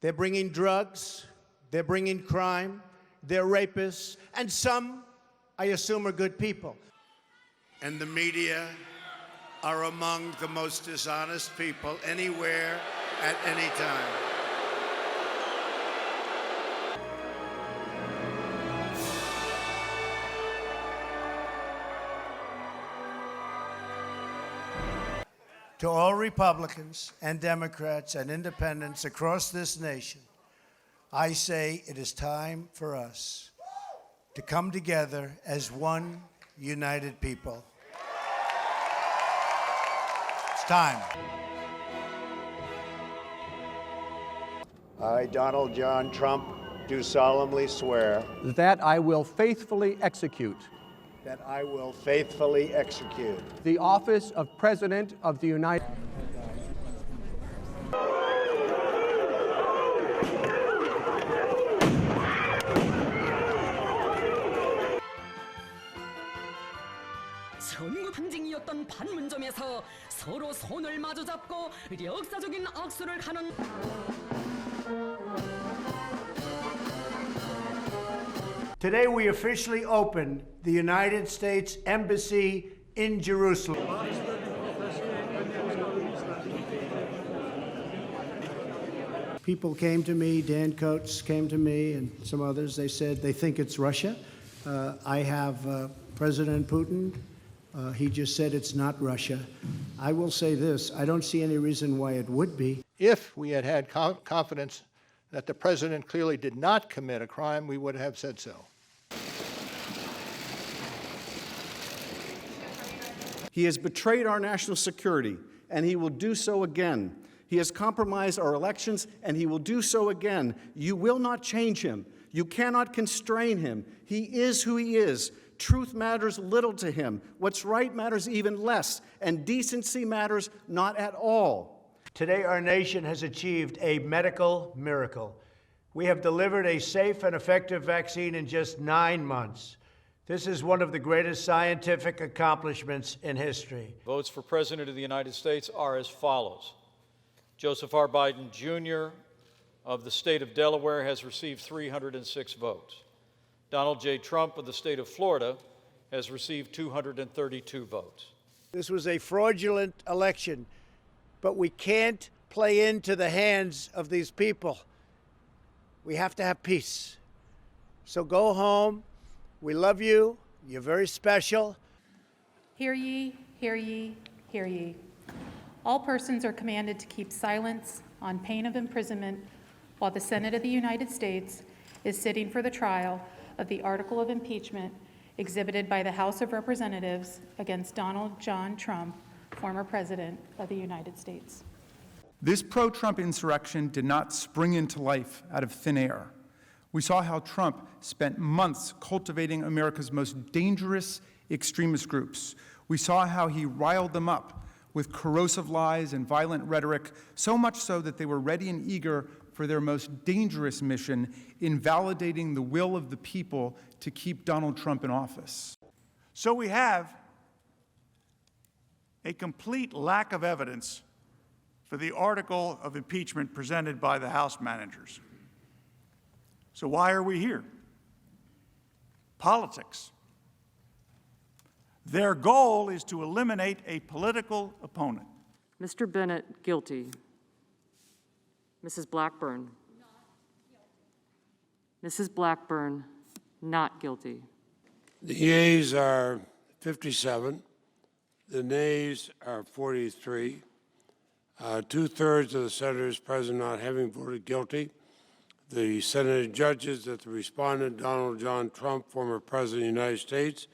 They're bringing drugs, they're bringing crime, they're rapists, and some, I assume, are good people. And the media are among the most dishonest people anywhere at any time. To all Republicans and Democrats and independents across this nation, I say it is time for us to come together as one united people. It's time. I, Donald John Trump, do solemnly swear that I will faithfully execute that I will faithfully execute the office of President of the United States. 전국 항쟁이었던 판문점에서 서로 손을 마주잡고 역사적인 악수를 하는 Today we officially opened the United States Embassy in Jerusalem. People came to me, Dan Coates came to me, and some others. They said they think it's Russia. I have President Putin. He just said it's not Russia. I will say this, I don't see any reason why it would be. If we had had confidence that the president clearly did not commit a crime, we would have said so. He has betrayed our national security, and he will do so again. He has compromised our elections, and he will do so again. You will not change him. You cannot constrain him. He is who he is. Truth matters little to him. What's right matters even less, and decency matters not at all. Today, our nation has achieved a medical miracle. We have delivered a safe and effective vaccine in just 9 months. This is one of the greatest scientific accomplishments in history. Votes for President of the United States are as follows. Joseph R. Biden, Jr. of the state of Delaware has received 306 votes. Donald J. Trump of the state of Florida has received 232 votes. This was a fraudulent election, but we can't play into the hands of these people. We have to have peace. So go home. We love you. You're very special. Hear ye, hear ye, hear ye. All persons are commanded to keep silence on pain of imprisonment while the Senate of the United States is sitting for the trial of the article of impeachment exhibited by the House of Representatives against Donald John Trump, former President of the United States. This pro-Trump insurrection did not spring into life out of thin air. We saw how Trump spent months cultivating America's most dangerous extremist groups. We saw how he riled them up with corrosive lies and violent rhetoric, so much so that they were ready and eager for their most dangerous mission in validating the will of the people to keep Donald Trump in office. So we have a complete lack of evidence for the article of impeachment presented by the House managers. So why are we here? Politics. Their goal is to eliminate a political opponent. Mr. Bennett, guilty. Mrs. Blackburn. Mrs. Blackburn, not guilty. The yeas are 57. The nays are 43. Two-thirds of the senators present not having voted guilty. The Senate judges that the respondent, Donald John Trump, former President of the United States,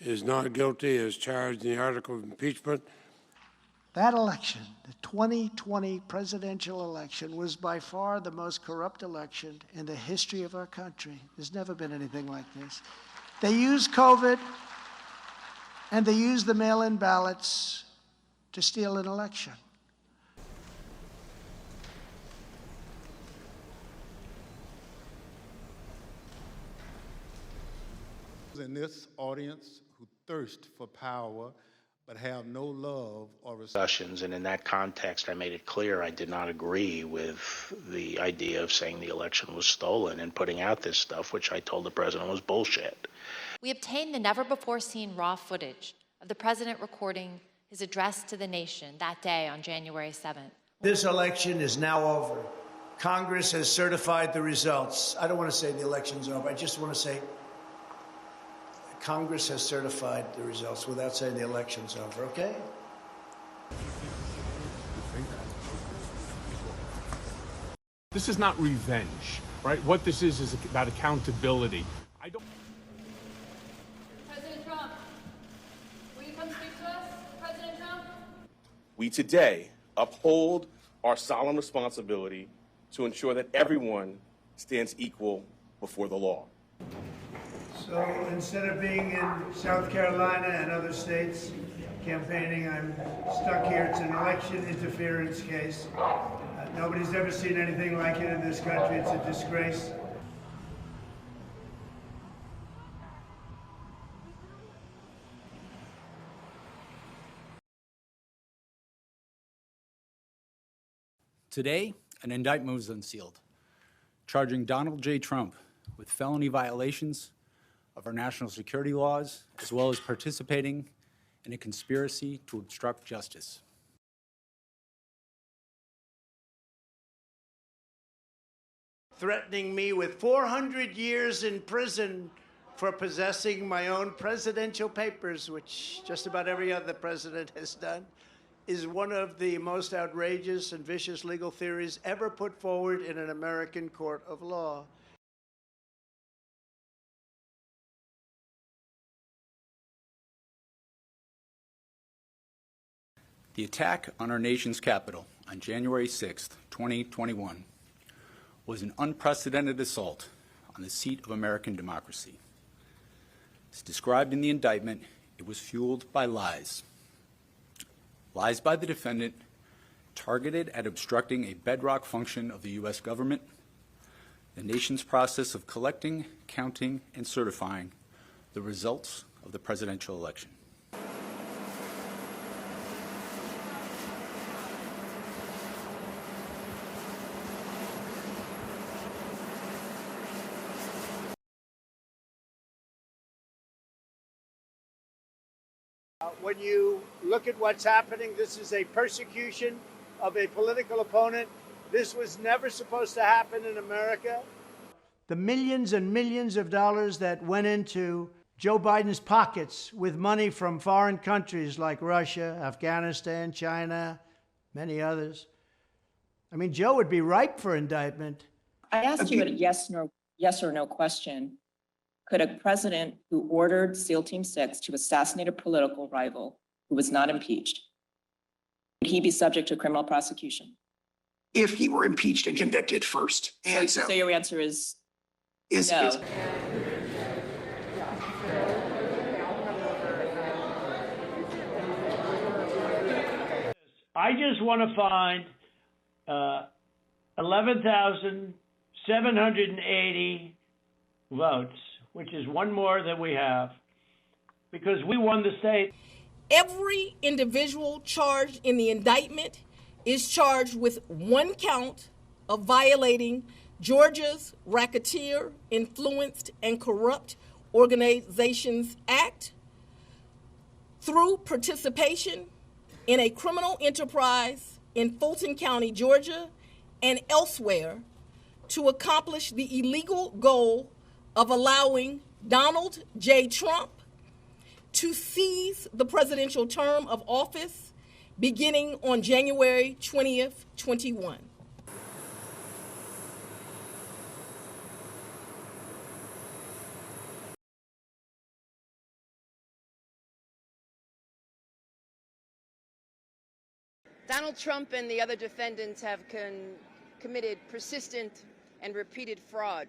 is not guilty as charged in the article of impeachment. That election, the 2020 presidential election, was by far the most corrupt election in the history of our country. There's never been anything like this. They used COVID and they used the mail-in ballots to steal an election. In this audience who thirst for power but have no love or respect. Discussions, and in that context, I made it clear I did not agree with the idea of saying the election was stolen and putting out this stuff, which I told the president was bullshit. We obtained the never-before-seen raw footage of the president recording his address to the nation that day on January 7th. This election is now over. Congress has certified the results. I don't want to say the election's over. I just want to say Congress has certified the results without saying the election's over, okay? This is not revenge, right? What this is about accountability. President Trump, will you come speak to us? President Trump? We today uphold our solemn responsibility to ensure that everyone stands equal before the law. So instead of being in South Carolina and other states campaigning, I'm stuck here. It's an election interference case. Nobody's ever seen anything like it in this country. It's a disgrace. Today, an indictment was unsealed, charging Donald J. Trump with felony violations of our national security laws, as well as participating in a conspiracy to obstruct justice. Threatening me with 400 years in prison for possessing my own presidential papers, which just about every other president has done, is one of the most outrageous and vicious legal theories ever put forward in an American court of law. The attack on our nation's capital on January 6, 2021, was an unprecedented assault on the seat of American democracy. As described in the indictment, it was fueled by lies. Lies by the defendant targeted at obstructing a bedrock function of the U.S. government, the nation's process of collecting, counting, and certifying the results of the presidential election. When you look at what's happening, this is a persecution of a political opponent. This was never supposed to happen in America. The millions and millions of dollars that went into Joe Biden's pockets with money from foreign countries like Russia, Afghanistan, China, many others. I mean, Joe would be ripe for indictment. I asked you a yes or no question. Could a president who ordered SEAL Team 6 to assassinate a political rival who was not impeached, would he be subject to criminal prosecution? If he were impeached and convicted first. And so your answer is no. I just want to find 11,780 votes, which is one more than we have, because we won the state. Every individual charged in the indictment is charged with one count of violating Georgia's Racketeer, Influenced, and Corrupt Organizations Act through participation in a criminal enterprise in Fulton County, Georgia, and elsewhere to accomplish the illegal goal of allowing Donald J. Trump to seize the presidential term of office beginning on January 20th, 21. Donald Trump and the other defendants have committed persistent and repeated fraud.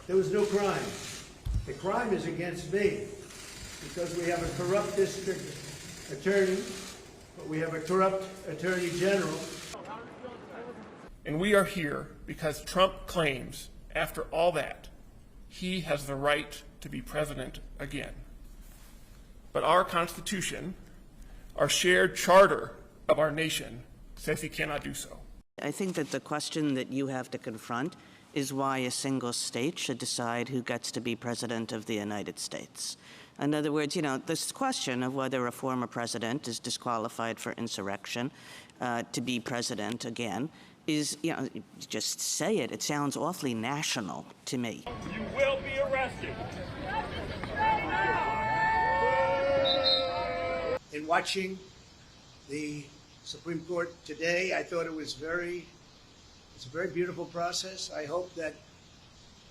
There was no crime. The crime is against me because we have a corrupt district attorney, but we have a corrupt attorney general. And we are here because Trump claims, after all that, he has the right to be president again. But our Constitution, our shared charter of our nation, says he cannot do so. I think that the question that you have to confront is why a single state should decide who gets to be president of the United States. In other words, you know, this question of whether a former president is disqualified for insurrection to be president again is, you know, just say it. It sounds awfully national to me. You will be arrested. In watching the Supreme Court today, I thought it's a very beautiful process. I hope that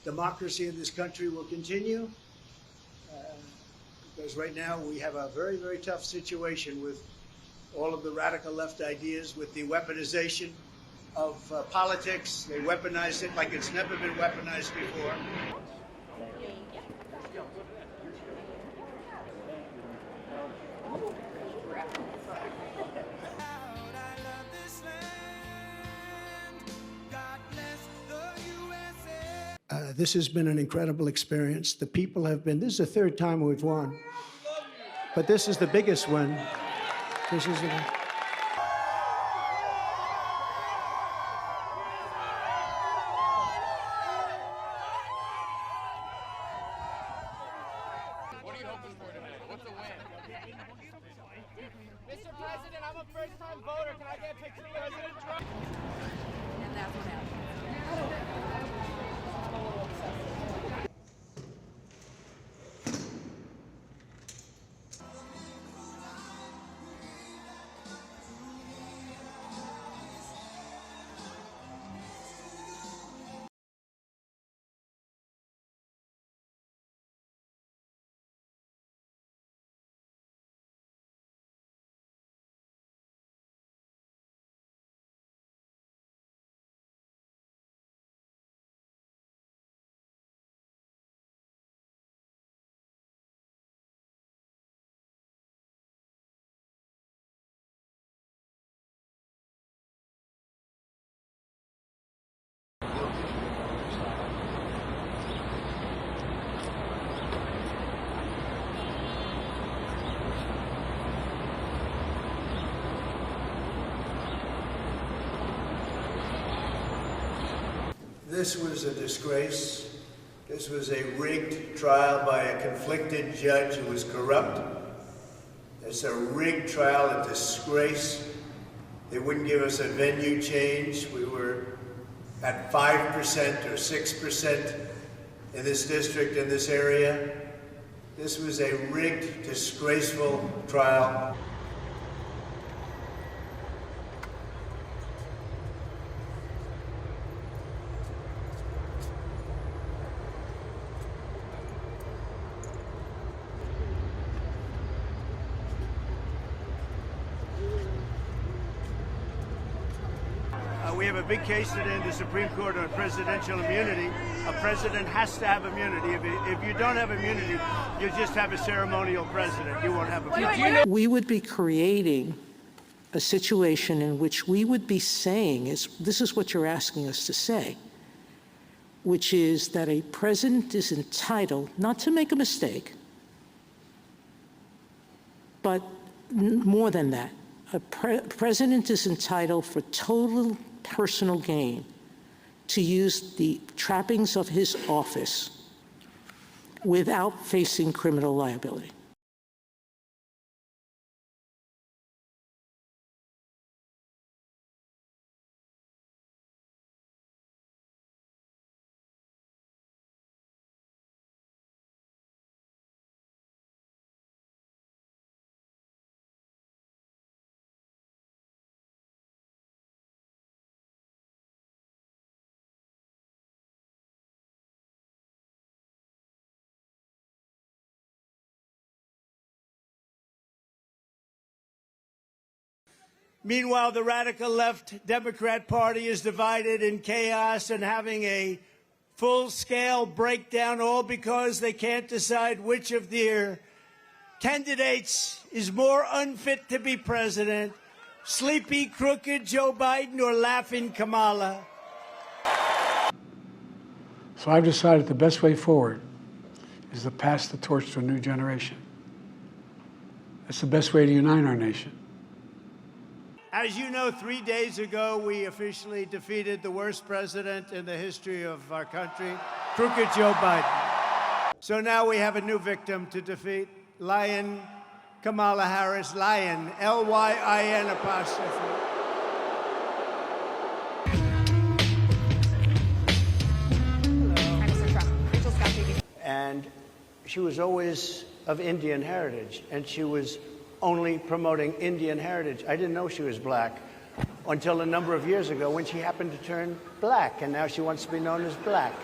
democracy in this country will continue, because right now we have a very, very tough situation with all of the radical left ideas, with the weaponization of politics. They weaponize it like it's never been weaponized before. This has been an incredible experience. The people have been, this is the third time we've won, but this is the biggest one. This is the one. What are you hoping for today? What's the win? Mr. President, I'm a first-time voter. Can I get a picture of President Trump? And that's what happened. This was a disgrace. This was a rigged trial by a conflicted judge who was corrupt. It's a rigged trial, a disgrace. They wouldn't give us a venue change. We were at 5% or 6% in this district, in this area. This was a rigged, disgraceful trial. We have a big case today in the Supreme Court on presidential immunity. A president has to have immunity. If you don't have immunity, you just have a ceremonial president. You won't have immunity. We would be creating a situation in which we would be saying, this is what you're asking us to say, which is that a president is entitled not to make a mistake, but more than that. A president is entitled for total personal gain to use the trappings of his office without facing criminal liability. Meanwhile, the radical left Democrat Party is divided in chaos and having a full-scale breakdown, all because they can't decide which of their candidates is more unfit to be president. sleepy, crooked Joe Biden or laughing Kamala. So I've decided the best way forward is to pass the torch to a new generation. That's the best way to unite our nation. As you know, 3 days ago, we officially defeated the worst president in the history of our country, crooked Joe Biden. So now we have a new victim to defeat, Lion Kamala Harris, Lion, L-Y-I-N apostrophe. And she was always of Indian heritage, and she was only promoting Indian heritage. I didn't know she was black until a number of years ago when she happened to turn black, and now she wants to be known as black.